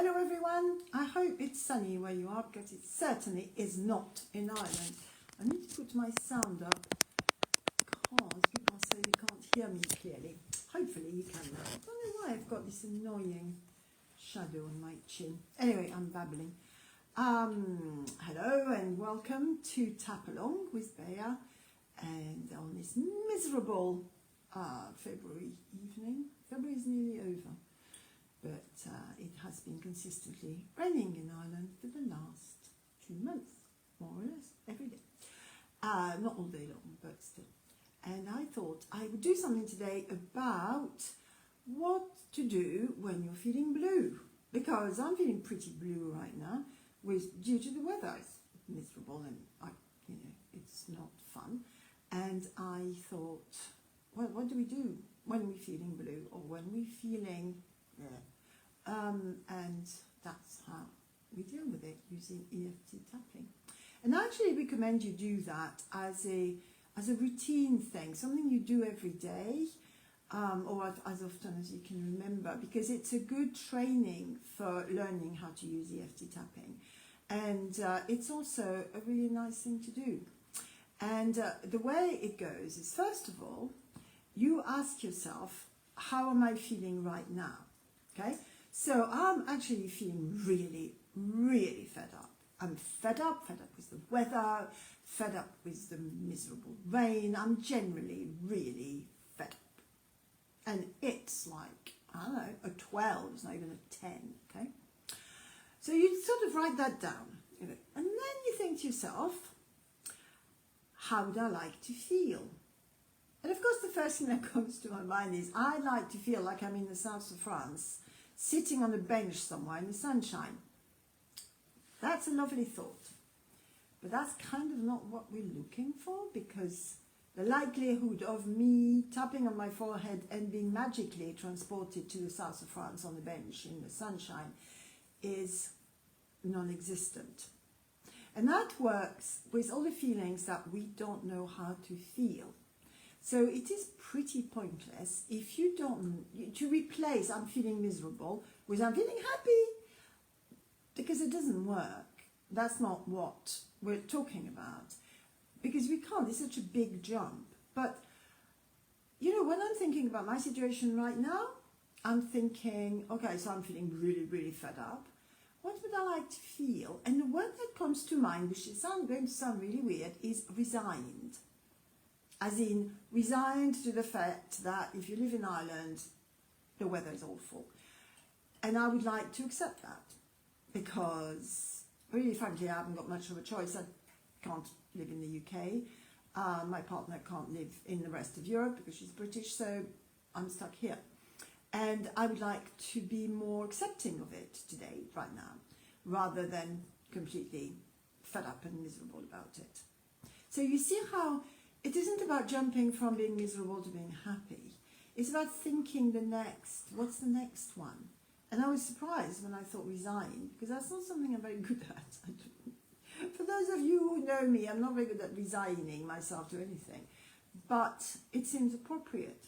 Hello everyone, I hope it's sunny where you are because it certainly is not in Ireland. I need to put my sound up because people say you can't hear me clearly. Hopefully you can now. I don't know why I've got this annoying shadow on my chin. Anyway, I'm babbling. Hello and welcome to Tap Along with Bea, and on this miserable February evening. February is nearly over. But it has been consistently raining in Ireland for the last 2 months, more or less, every day. Not all day long, but still. And I thought I would do something today about what to do when you're feeling blue. Because I'm feeling pretty blue right now, due to the weather. It's miserable and it's not fun. And I thought, well, what do we do when we're feeling blue or when we're feeling... and that's how we deal with it, using EFT tapping. And I actually recommend you do that as a routine thing, something you do every day, or as often as you can remember, because it's a good training for learning how to use EFT tapping. And it's also a really nice thing to do. And the way it goes is, first of all, you ask yourself, how am I feeling right now? Okay, so I'm actually feeling really, really fed up. I'm fed up with the weather, fed up with the miserable rain. I'm generally really fed up. And it's like, I don't know, a 12, it's not even a 10, okay? So you sort of write that down, and then you think to yourself, how would I like to feel? And of course the first thing that comes to my mind is, I like to feel like I'm in the south of France, sitting on a bench somewhere in the sunshine. That's a lovely thought. But that's kind of not what we're looking for, because the likelihood of me tapping on my forehead and being magically transported to the south of France on the bench in the sunshine is non-existent. And that works with all the feelings that we don't know how to feel. So it is pretty pointless if you don't, to replace I'm feeling miserable with I'm feeling happy, because it doesn't work. That's not what we're talking about, because we can't, it's such a big jump. But, when I'm thinking about my situation right now, I'm thinking, okay, so I'm feeling really, really fed up. What would I like to feel? And the word that comes to mind, which is going to sound really weird, is resigned. As in, resigned to the fact that if you live in Ireland, the weather is awful. And I would like to accept that, because, really frankly, I haven't got much of a choice. I can't live in the UK. My partner can't live in the rest of Europe because she's British, so I'm stuck here. And I would like to be more accepting of it today, right now, rather than completely fed up and miserable about it. So you see how it isn't about jumping from being miserable to being happy. It's about thinking what's the next one? And I was surprised when I thought resign, because that's not something I'm very good at. For those of you who know me, I'm not very good at resigning myself to anything, but it seems appropriate.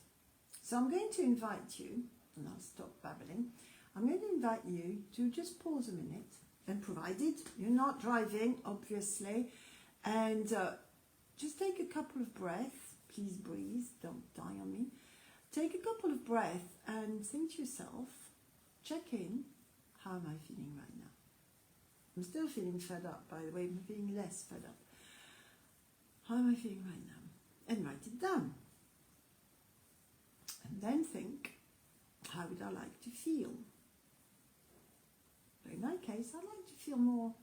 So I'm going to invite you, and I'll stop babbling, I'm going to invite you to just pause a minute, and provided you're not driving, obviously, and just take a couple of breaths. Please breathe, don't die on me. Take a couple of breaths and think to yourself, check in, how am I feeling right now? I'm still feeling fed up, by the way, I'm feeling less fed up. How am I feeling right now? And write it down. And then think, how would I like to feel? So in that case, I'd like to feel more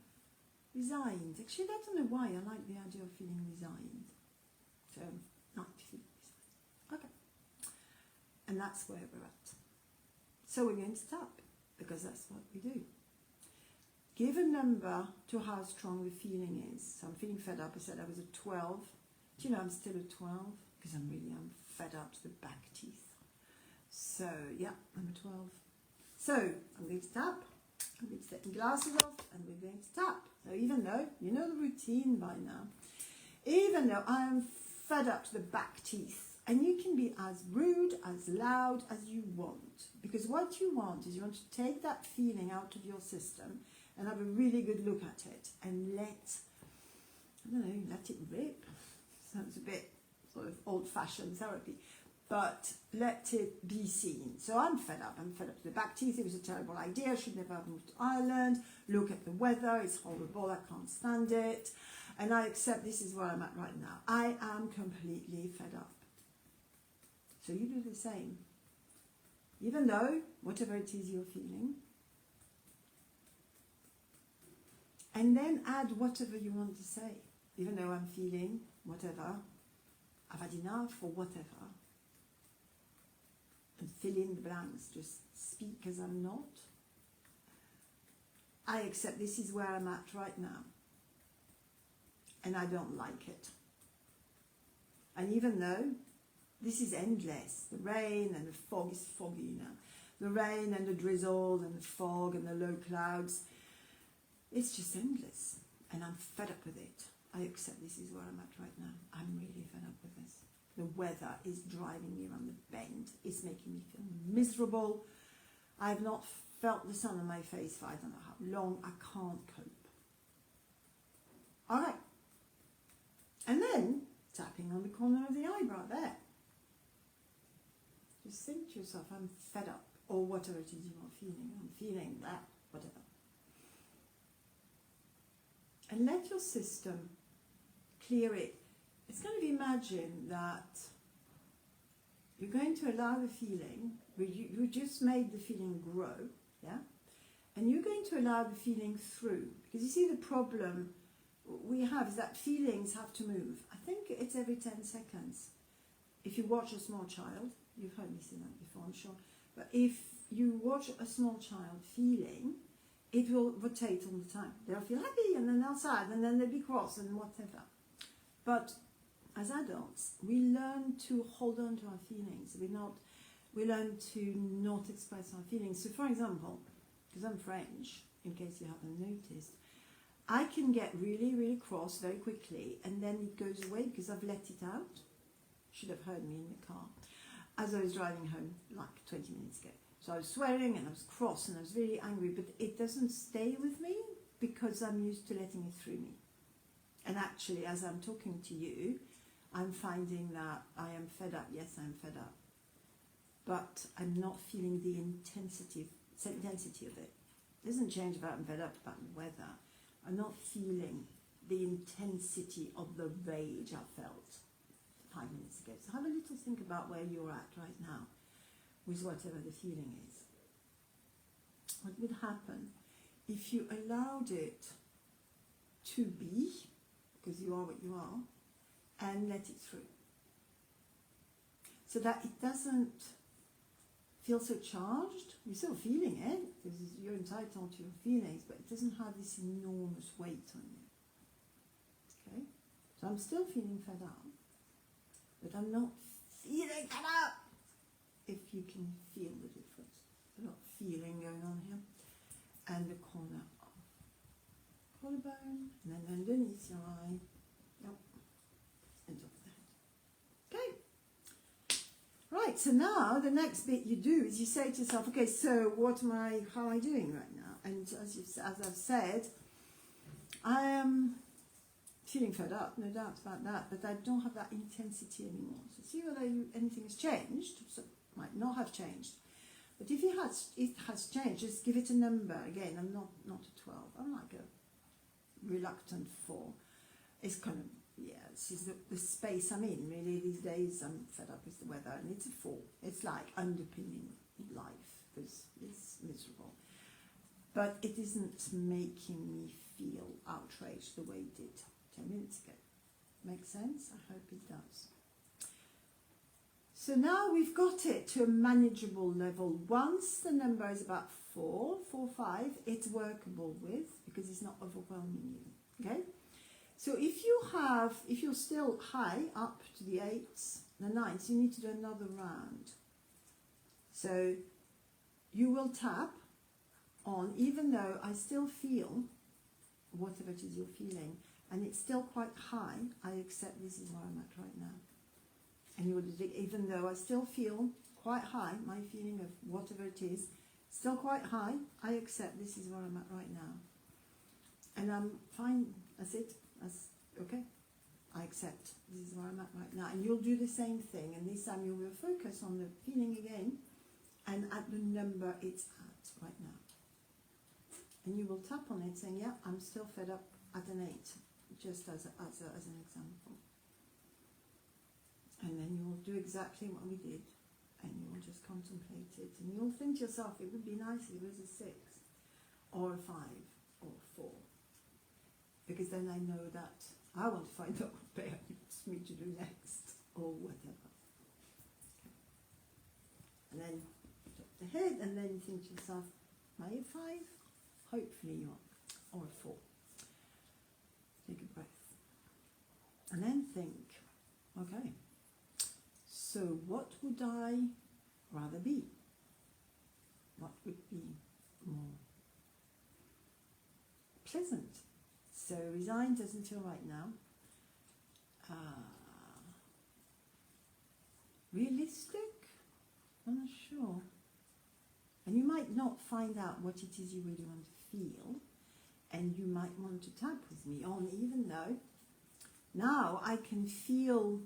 resigned. Actually, I don't know why I like the idea of feeling resigned. So, not to feel resigned. Okay. And that's where we're at. So we're going to tap, because that's what we do. Give a number to how strong the feeling is. So I'm feeling fed up. I said I was at 12. Do you know I'm still at 12? Because I'm fed up to the back teeth. So, yeah, I'm at 12. So, I'm going to tap. I'm going to take my glasses off and we're going to tap. So even though, you know the routine by now, even though I'm fed up to the back teeth And you can be as rude, as loud as you want. Because what you want is you want to take that feeling out of your system and have a really good look at it and let it rip. Sounds a bit sort of old-fashioned therapy. But let it be seen. So I'm fed up. I'm fed up with the back teeth. It was a terrible idea. I should never have moved to Ireland. Look at the weather. It's horrible. I can't stand it. And I accept this is where I'm at right now. I am completely fed up. So you do the same. Even though, whatever it is you're feeling. And then add whatever you want to say. Even though I'm feeling whatever, I've had enough or whatever. And fill in the blanks. Just speak as I'm not. I accept this is where I'm at right now. And I don't like it. And even though this is endless, the rain and the fog is foggy now. The rain and the drizzle and the fog and the low clouds, it's just endless. And I'm fed up with it. I accept this is where I'm at right now. I'm really fed up with this. The weather is driving me around the bend. It's making me feel miserable. I have not felt the sun on my face for I don't know how long. I can't cope. All right. And then tapping on the corner of the eyebrow there. Just think to yourself, I'm fed up, or whatever it is you are feeling. I'm feeling that, whatever. And let your system clear it. It's going to be imagine that you're going to allow the feeling, you just made the feeling grow, yeah? And you're going to allow the feeling through. Because you see the problem we have is that feelings have to move. I think it's every 10 seconds. If you watch a small child, you've heard me say that before, I'm sure. But if you watch a small child feeling, it will rotate all the time. They'll feel happy and then they'll sad and then they'll be cross and whatever. But as adults, we learn to hold on to our feelings. We learn to not express our feelings. So for example, because I'm French, in case you haven't noticed, I can get really, really cross very quickly and then it goes away because I've let it out. Should have heard me in the car as I was driving home like 20 minutes ago. So I was swearing and I was cross and I was really angry, but it doesn't stay with me because I'm used to letting it through me. And actually, as I'm talking to you, I'm finding that I am fed up. Yes, I'm fed up. But I'm not feeling the intensity of it. It doesn't change about I'm fed up about the weather. I'm not feeling the intensity of the rage I felt 5 minutes ago. So have a little think about where you're at right now with whatever the feeling is. What would happen if you allowed it to be, because you are what you are, and let it through? So that it doesn't feel so charged. You're still feeling it, because you're entitled to your feelings, but it doesn't have this enormous weight on you. Okay? So I'm still feeling fed up, but I'm not feeling fed up. If you can feel the difference. A lot of feeling going on here. And the corner of collarbone, and then underneath your eye. Yep. And top of the head. Okay. Right, so now the next bit you do is you say to yourself, okay, so how am I doing right now? And as I've said, I am feeling fed up, no doubt about that, but I don't have that intensity anymore. So see whether anything has changed. So might not have changed, but if it has changed, just give it a number. Again, I'm not a 12. I'm like a reluctant 4. It's kind of, yeah, this is the space I'm in really these days. I'm fed up with the weather, and it's a 4. It's like underpinning life because it's miserable, but it isn't making me feel outraged the way it did 10 minutes ago. Makes sense? I hope it does. So now we've got it to a manageable level. Once the number is about 4, 5, it's workable with because it's not overwhelming you. Okay? So if you're still high up to the 8s, the 9s, you need to do another round. So you will tap on, even though I still feel whatever it is you're feeling, and it's still quite high, I accept this is where I'm at right now. And you would, even though I still feel quite high, my feeling of whatever it is, still quite high, I accept this is where I'm at right now. And I'm fine, that's it, that's okay. I accept this is where I'm at right now. And you'll do the same thing, and this time you will focus on the feeling again and at the number it's at right now. And you will tap on it saying, yeah, I'm still fed up at an 8, just as an example. And then you'll do exactly what we did, and you'll just contemplate it. And you'll think to yourself, it would be nice if it was a 6, or a 5, or a 4. Because then I know that I want to find out what Bear wants me to do next, or whatever. Okay. And then top the head, and then you think to yourself, am I a 5? Hopefully you are, or a 4. Take a breath. And then think, okay, so what would I rather be? What would be more pleasant? So resigned doesn't feel right now. Realistic? I'm not sure. And you might not find out what it is you really want to feel, and you might want to tap with me on, even though now I can feel,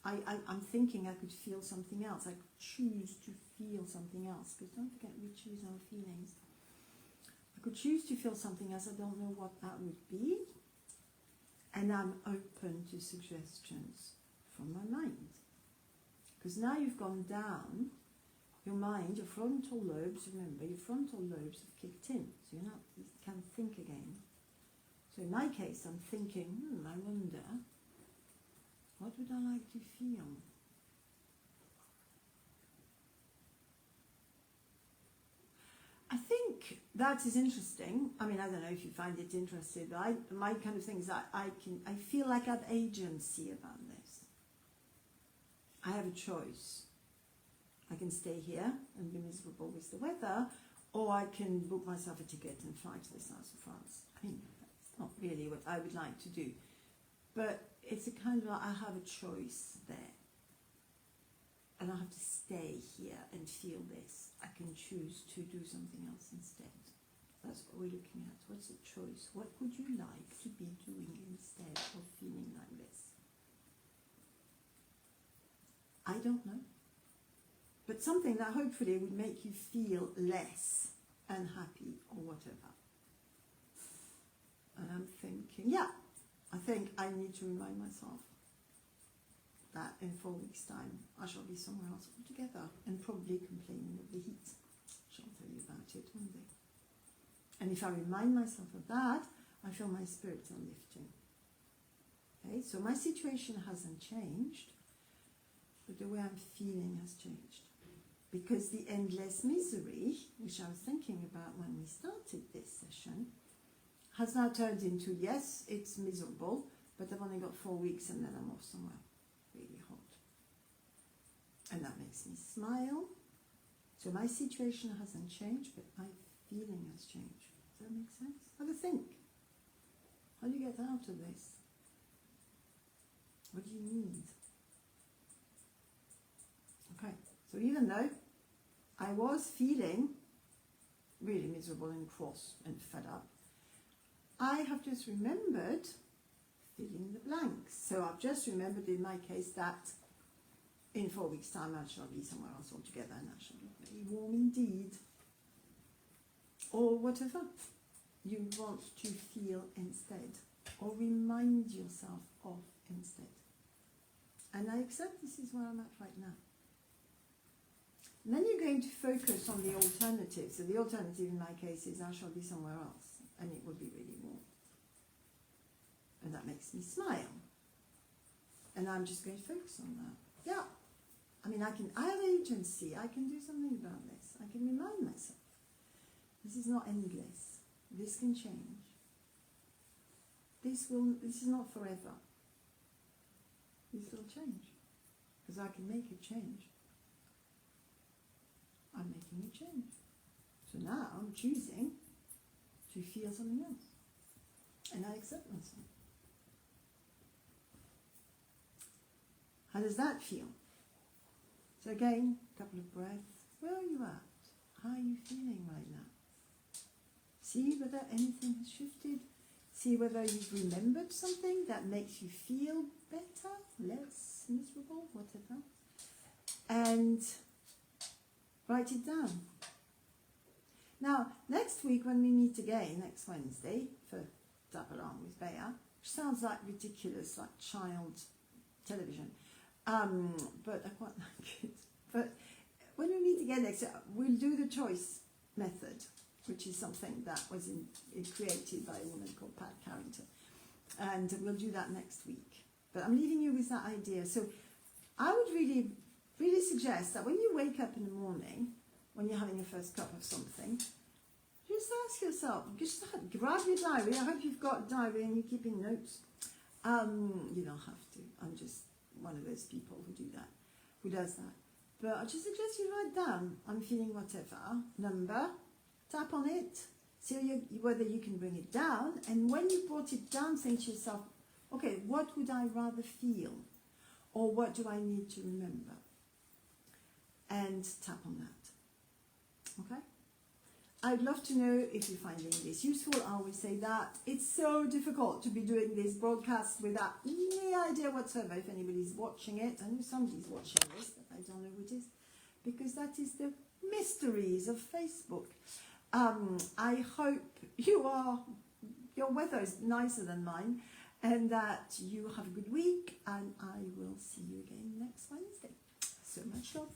I'm thinking I could feel something else. I could choose to feel something else, because don't forget we choose our feelings. I could choose to feel something else. I don't know what that would be, and I'm open to suggestions from my mind. Because now you've gone down, your mind, your frontal lobes, remember, your frontal lobes have kicked in, so you can think again. So in my case, I'm thinking, I wonder, what would I like to feel? I think that is interesting. I mean, I don't know if you find it interesting, but my kind of thing is that I feel like I have agency about this. I have a choice. I can stay here and be miserable with the weather, or I can book myself a ticket and fly to the south of France. I mean, that's not really what I would like to do, but it's a kind of, I have a choice there. And I have to stay here and feel this. I can choose to do something else instead. That's what we're looking at. What's the choice? What would you like to be doing instead of feeling like this? I don't know. But something that hopefully would make you feel less unhappy or whatever. And I'm thinking, yeah, I think I need to remind myself that in 4 weeks' time I shall be somewhere else altogether and probably complaining of the heat. I shall tell you about it one day. And if I remind myself of that, I feel my spirits are lifting. Okay, so my situation hasn't changed, but the way I'm feeling has changed. Because the endless misery, which I was thinking about when we started this session, has now turned into, yes, it's miserable, but I've only got 4 weeks and then I'm off somewhere really hot. And that makes me smile. So my situation hasn't changed, but my feeling has changed. Does that make sense? Have a think. How do you get out of this? What do you need? Okay, so even though I was feeling really miserable and cross and fed up, I have just remembered filling the blanks. So I've just remembered in my case that in 4 weeks' time I shall be somewhere else altogether and I shall be very warm indeed. Or whatever you want to feel instead, or remind yourself of instead. And I accept this is where I'm at right now. And then you're going to focus on the alternative. So the alternative in my case is I shall be somewhere else and it will be really warm. And that makes me smile. And I'm just going to focus on that. Yeah. I mean, I have agency. I can do something about this. I can remind myself. This is not endless. This can change. This is not forever. This will change. Because I can make a change. I'm making a change. So now I'm choosing to feel something else. And I accept myself. How does that feel? So again, a couple of breaths. Where are you at? How are you feeling right now? See whether anything has shifted. See whether you've remembered something that makes you feel better, less miserable, whatever. And write it down. Now, next week when we meet again, next Wednesday, for Tap Along with Bea, which sounds like ridiculous, like child television, but I quite like it. But when we meet again next, we'll do the choice method, which is something that was created by a woman called Pat Carrington. And we'll do that next week. But I'm leaving you with that idea. So I would really, really suggest that when you wake up in the morning, when you're having your first cup of something, just ask yourself, just grab your diary. I hope you've got a diary and you're keeping notes. You don't have to. I'm just one of those people who does that. But I just suggest you write down, I'm feeling whatever, number, tap on it, see whether you can bring it down, and when you brought it down, think to yourself, okay, what would I rather feel? Or what do I need to remember? And tap on that. Okay? I'd love to know if you're finding this useful. I always say that. It's so difficult to be doing this broadcast without any idea whatsoever if anybody's watching it. I know somebody's watching this, but I don't know who it is, because that is the mysteries of Facebook. I hope your weather is nicer than mine, and that you have a good week, and I will see you again next Wednesday. So much love.